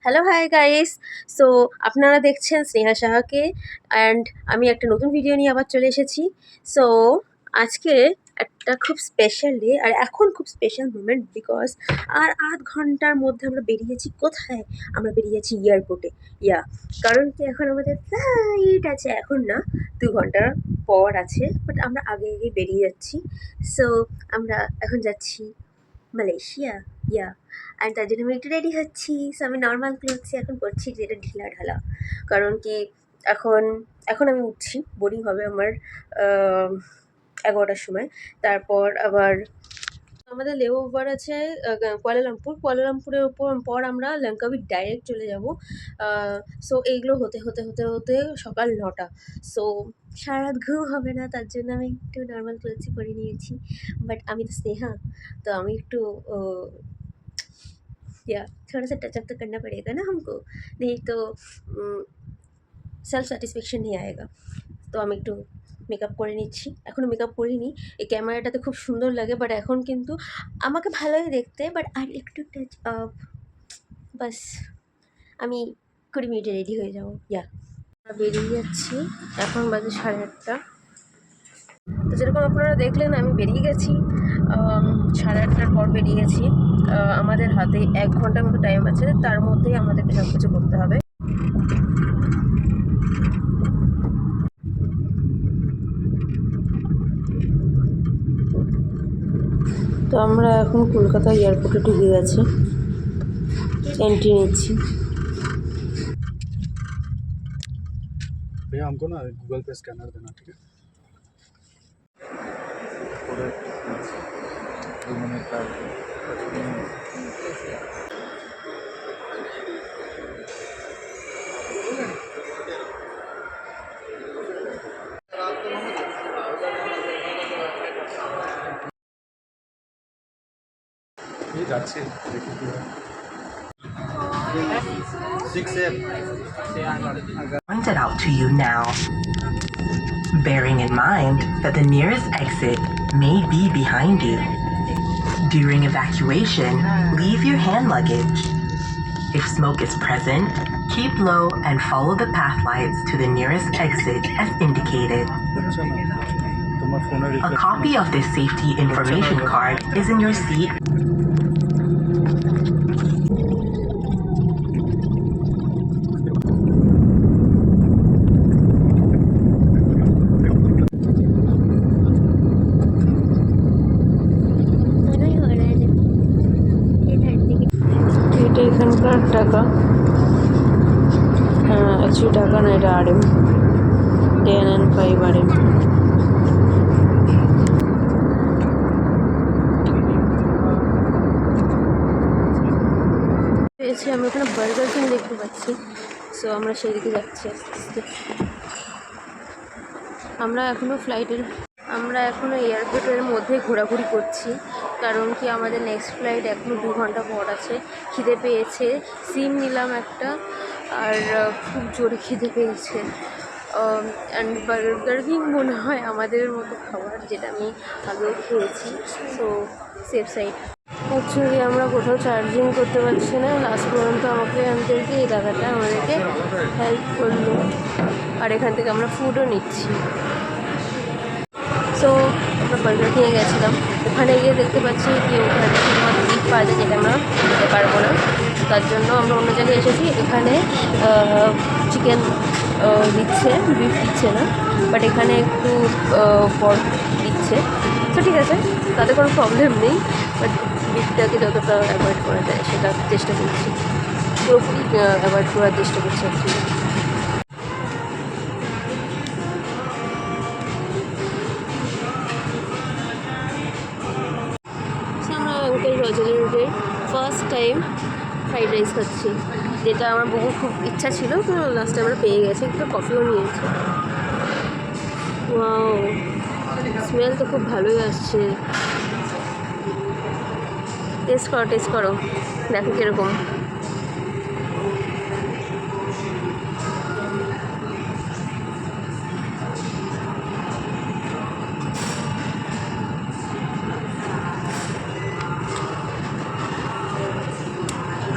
Hello hi guys. So আপনারা দেখছেন Sneha সাহাকে and আমি একটা নতুন ভিডিও নিয়ে আবার চলে এসেছি। সো আজকে একটা খুব স্পেশাল ডে আর এখন খুব স্পেশাল মোমেন্ট বিকজ আর আধ ঘন্টার মধ্যে আমরা বেরিয়েছি কোথায়? আমরা বেরিয়েছি এয়ারপোর্টে। কারণ কি এখন আমাদের ফ্লাইট আছে, এখন না 2 ঘন্টা পর আছে, বাট আমরা আগে আগে বেরিয়ে যাচ্ছি। সো আমরা এখন যাচ্ছি মালয়েশিয়া। অ্যান্ড তার জন্য আমি একটু রেডি হচ্ছি। সো আমি নর্মাল ক্লোথসই এখন পরছি, যেটা ঢিলা ঢালা। কারণ কি এখন এখন আমি উঠছি, বোরিং হবে আমার 11টার সময়। তারপর আবার আমাদের লে ওভার আছে কুয়ালালামপুরের পর আমরা লঙ্কাবি ডাইরেক্ট চলে যাব। সো এইগুলো হতে হতে হতে হতে সকাল 9টা। সো সারা রাত ঘুম হবে না, তার জন্য আমি একটু নর্মাল ক্লোথসই পরে নিয়েছি। বাট আমি তো স্নেহা, তো আমি একটু या थोड़ा सा टचअप तो करना पड़ेगा ना हमको, नहीं तो সেলফ স্যাটিসফ্যাকশন नहीं आएगा। তো আমি একটু মেকআপ করে নিচ্ছি, এখনও মেকআপ করিনি। এই ক্যামেরাটাতে খুব সুন্দর লাগে, বাট এখন কিন্তু আমাকে ভালোই দেখতে, বাট আর একটু টাচ আপ বাস। আমি 20 মিনিটে রেডি হয়ে যাবো। বেরিয়ে যাচ্ছি, এখন বাজে 8:30। তো যেরকম আপনারা দেখলেন আমি বেরিয়ে গেছি, 8:30টার পর বেরিয়ে গেছি। আমাদের হাতে 1 ঘন্টার মতো টাইম আছে, তার মধ্যেই আমাদেরকে সব কিছু করতে হবে। তো আমরা এখন কলকাতা এয়ারপোর্টে ঢুকে গেছি, এন্ট্রি নিচ্ছি। भैया हमको ना गूगल पे स्कैनर देना, ठीक है? ये যাচ্ছে দেখি কি হয়। 6 Pointed out to you now, bearing in mind that the nearest exit may be behind you. During evacuation, leave your hand luggage. If smoke is present, keep low and follow the path lights to the nearest exit as indicated. अच्छा ना তোমার ফোনের A copy of this safety information card is in your seat. এটা এখানকার টাকা, actually টাকা না, এটা RM 10 and 5 RM। পেয়েছি, আমি ওখানে বার্গার কিং দেখতে পাচ্ছি। সো আমরা সেই দিকে যাচ্ছি আস্তে আস্তে। আমরা এখনও এয়ারপোর্টের মধ্যে ঘোরাঘুরি করছি, কারণ কি আমাদের নেক্সট ফ্লাইট এখনও 2 ঘন্টা পর আছে। খিদে পেয়েছে, সিম নিলাম একটা, আর খুব জোরে খিদে পেয়েছে। অ্যান্ড বার্গার কিং মনে হয় আমাদের মতো খাবার, যেটা আমি আগেও খেয়েছি। So safe side. অ্যাকচুয়ালি আমরা কোথাও চার্জিং করতে পারছি না, লাস্ট পর্যন্ত আমাদেরকে এই দাদাটা আমাদেরকে হেল্প করলো, আর এখান থেকে আমরা ফুডও নিচ্ছি। সো আমরা বার্গার কিংয়ে গেছিলাম, ওখানে গিয়ে দেখতে পাচ্ছি কি ওখানে শুধুমাত্র বিফ পাওয়া যায়, যেটা আমরা খেতে পারবো না। তার জন্য আমরা অন্য জায়গায় এসেছি, এখানে চিকেন দিচ্ছে, বিফ দিচ্ছে না, বাট এখানে একটু পর্ক দিচ্ছে। তো ঠিক আছে, তাতে কোনো প্রবলেম নেই, বাট বিফটাকে যতটা অ্যাভয়েড করা যায় সেটা চেষ্টা করছি, পুরোপুরি অ্যাভয়েড করার চেষ্টা করছি অ্যাকচুয়ালি। আমরা আঙ্কেল রজনীতে ফার্স্ট টাইম ফ্রাইড রাইস খাচ্ছি, যেটা আমার বহু খুব ইচ্ছা ছিল, তো লাস্টে আমরা পেয়ে গেছি। একটু কফিও নিয়েছি। ওয়াও, স্মেল তো খুব ভালোই আসছে। টেস্ট করো দেখো কীরকম।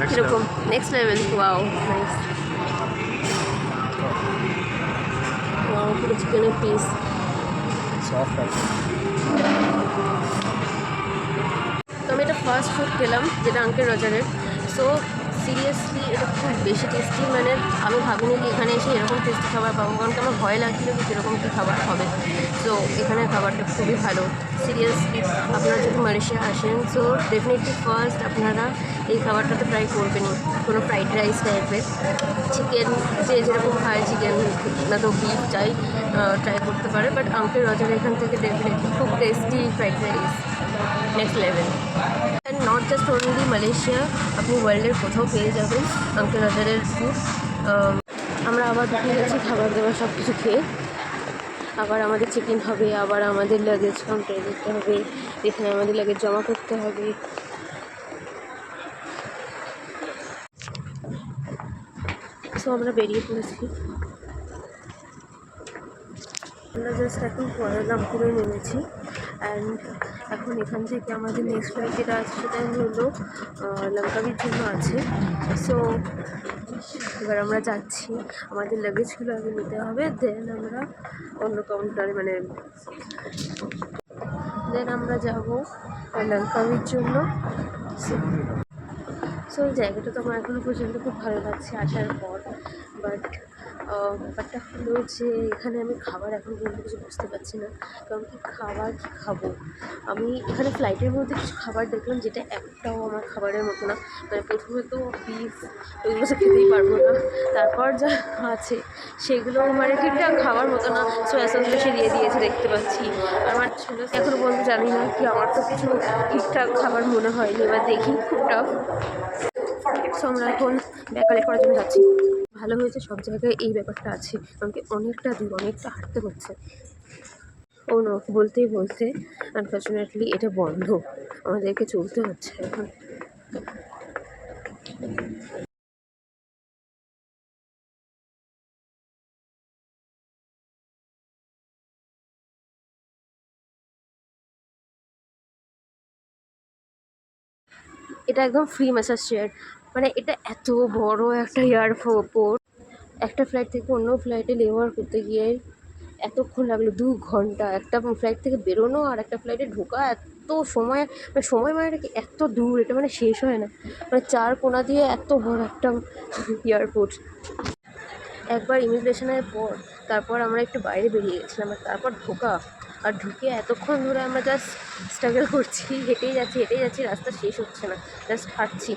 কীরকম next next level. Wow nice. Wow পুরো চিকেনের পিস। সফট আছে। তো আমি এটা ফার্স্ট ফুড খেলাম যেটা আঙ্কেল রজারের। সো সিরিয়াসলি এটা খুব বেশি টেস্টি, মানে আমি ভাবিনি যে এখানে এসে এরকম টেস্টি খাবার পাবো, কারণ কি আমার ভয় লাগছিল যে কীরকম কী খাবার হবে। সো এখানের খাবারটা খুবই ভালো। সিরিয়াসলি আপনারা যদি মালয়েশিয়া আসেন সো ডেফিনেটলি ফার্স্ট আপনারা এই খাবারটা তো ট্রাই করবেনই। কোনো ফ্রাইড রাইস টাইপের চিকেন, যে যেরকম খায় চিকেন না তো বিফ চাই ট্রাই করতে পারে, বাট আঙ্কেল রজার এখান থেকে ডেফিনেটলি খুব tasty fried rice next level. And not just only Malaysia, আপনি ওয়ার্ল্ডের কোথাও পেয়ে যাবেন আঙ্কেল রজারের ফুড। আমরা আবার ঢুকে গেছি খাবার দাবার সব কিছু খেয়ে। আবার আমাদের চেক ইন হবে, আবার আমাদের লাগেজ কাউন্টারে যেতে হবে, এখানে আমাদের লাগেজ জমা করতে হবে। সো আমরা বেরিয়ে পড়েছি। আমরা জাস্ট এখন কুয়ালালামপুরে নেমেছি অ্যান্ড এখন এখান থেকে আমাদের নেক্সট ফ্লাইট যেটা আছে সেটা হলো লঙ্কাবির জন্য আছে। সো এবার আমরা যাচ্ছি, আমাদের লাগেজগুলো আগে নিতে হবে, দেন আমরা অন্য কাউন্টারে মানে দেন আমরা যাবো লঙ্কাবির জন্য। সো এই জায়গাটা তো আমার এখনও পর্যন্ত খুব ভালো লাগছে আসার পর, বাট ব্যাপারটা হলো যে এখানে আমি খাবার এখন পর্যন্ত কিছু বুঝতে পারছি না, কারণ কি খাবার কী খাবো। আমি এখানে ফ্লাইটের মধ্যে কিছু খাবার দেখলাম যেটা একটাও আমার খাবারের মতো না, মানে প্রথমে তো বিফ ওইগুলো তো খেতেই পারবো না, তারপর যা আছে সেগুলো মানে ঠিকঠাক খাওয়ার মতো না। সোয়া সস বেশি দিয়ে দিয়েছে দেখতে পাচ্ছি। আমার ছিল এখনও পর্যন্ত জানি না কি, আমার তো কিছু ঠিকঠাক খাবার মনে হয়নি, এবার দেখি খুব টাফ। সো আমরা এখন ব্যাগ কালেক্ট করার জন্য যাচ্ছি। ভালো হয়েছে সব জায়গায় এই ব্যাপারটা আছে, কারণ কি অনেকটা দূর, অনেকটা হাঁটতে হচ্ছে। ও নো, বলতেই বলতে আনফর্চুনেটলি এটা বন্ধ, আমাদেরকে চলতে হচ্ছে এখন। এটা একদম ফ্রি ম্যাসাজ চেয়ার, মানে এটা এত বড় একটা এয়ারপোর্ট, একটা ফ্লাইট থেকে অন্য ফ্লাইটে লেবার করতে গিয়ে এতক্ষণ লাগলো 2 ঘন্টা। একটা ফ্লাইট থেকে বেরোনো আর একটা ফ্লাইটে ঢোকা এত সময়, মানে সময় মানে কি এত দূর, এটা মানে শেষ হয় না, মানে 4 কোণা দিয়ে এত বড় একটা এয়ারপোর্ট। একবার ইমিগ্রেশনের পর তারপর আমরা একটু বাইরে বেরিয়ে গেছিলাম, আর তারপর ঢোকা, আর ঢুকে এতক্ষণ ধরে আমরা জাস্ট স্ট্রাগল করছি, হেঁটেই যাচ্ছি, রাস্তা শেষ হচ্ছে না, জাস্ট হাঁটছি।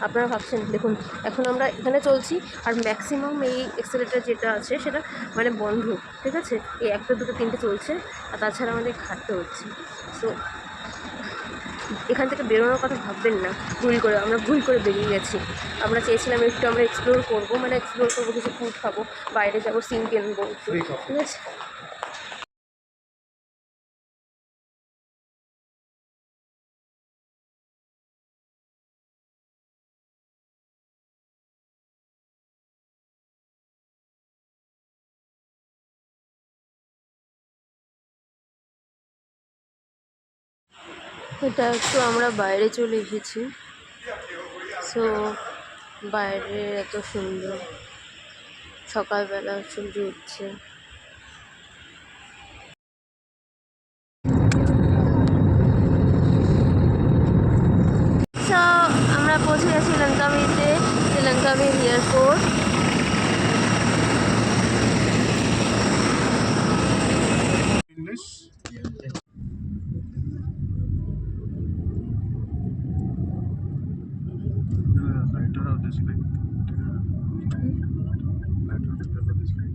আপনারা ভাবছেন দেখুন এখন আমরা এখানে চলছি, আর ম্যাক্সিমাম এই এক্সেলেটার যেটা আছে সেটা মানে বন্ধ, ঠিক আছে, এই 1, 2, 3 চলছে, আর তাছাড়া আমাদের হাঁটতে হচ্ছে। সো এখান থেকে বেরোনোর কথা ভাববেন না, আমরা ভুল করে বেরিয়ে গেছি। আমরা চেয়েছিলাম একটু আমরা এক্সপ্লোর করবো, কিছু ফুড খাবো, বাইরে যাবো, সিন কিনবো, ঠিক আছে। এটা একটু আমরা বাইরে চলে এসেছি। সো বাইরে এত সুন্দর, সকালবেলা সূর্য উঠছে। সো আমরা পৌঁছে গেছি লঙ্কাবিতে, Langkawi airport. English lighter of this light, lighter of this light.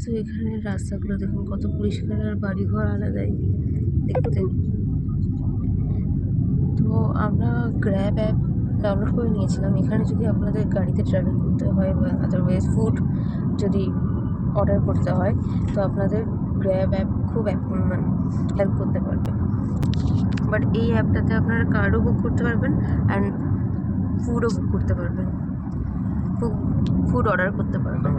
So এখানে রাস্তাগুলো দেখুন কত পরিষ্কার, আর বাড়িঘর আলাদাই দেখতে। তো আমরা গ্র্যাব অ্যাপ ডাউনলোড করে নিয়েছিলাম। এখানে যদি আপনাদের গাড়িতে ট্রাভেল করতে হয় বা আদারওয়াইজ ফুড যদি অর্ডার করতে হয় তো আপনাদের গ্র্যাব অ্যাপ খুব হেল্প করতে পারবে। বাট এই অ্যাপটাতে আপনারা কারও বুক করতে পারবেন অ্যান্ড ফুডও বুক করতে পারবেন, ফুড অর্ডার করতে পারবেন।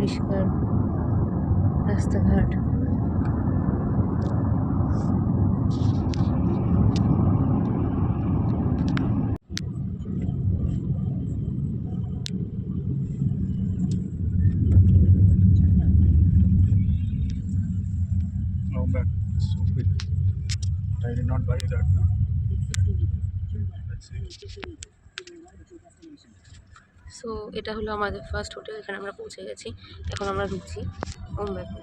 পরিষ্কার রাস্তাঘাট। Oh, back. So big. I did not buy that. No? Let's see. So এটা হলো আমাদের ফার্স্ট হোটেল, এখানে আমরা পৌঁছে গেছি। এখন আমরা ঢুকছি ওমব্যাকে।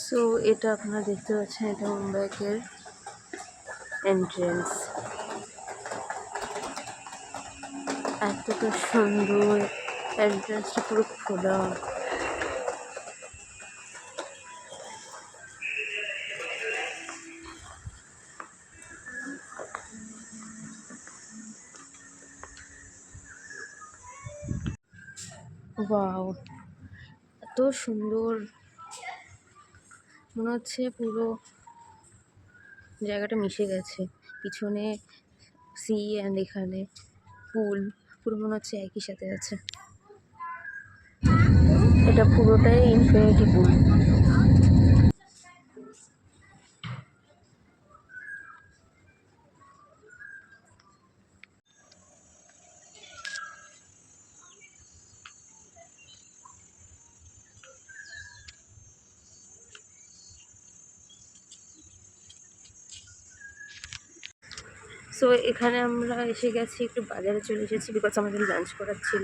সো এটা আপনারা দেখতে পাচ্ছেন, এটা ওমব্যাকের এন্ট্রেন্স। এতটা সুন্দর, এন্ট্রেন্সটা পুরো খোলা। ওয়াও, এত সুন্দর, মনে হচ্ছে পুরো জায়গাটা মিশে গেছে। পিছনে সি অ্যান্ড এখানে পুল, পুরো মনে হচ্ছে একই সাথে আছে। এটা পুরোটাই ইনফিনিটি পুল। সো এখানে আমরা এসে গেছি, একটু বাজারে চলে এসেছি বিকজ আমাদের লাঞ্চ করার ছিল।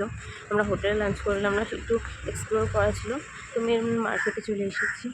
আমরা হোটেলে লাঞ্চ করলাম না, একটু এক্সপ্লোর করা ছিল, তো মেন মার্কেটে চলে এসেছি।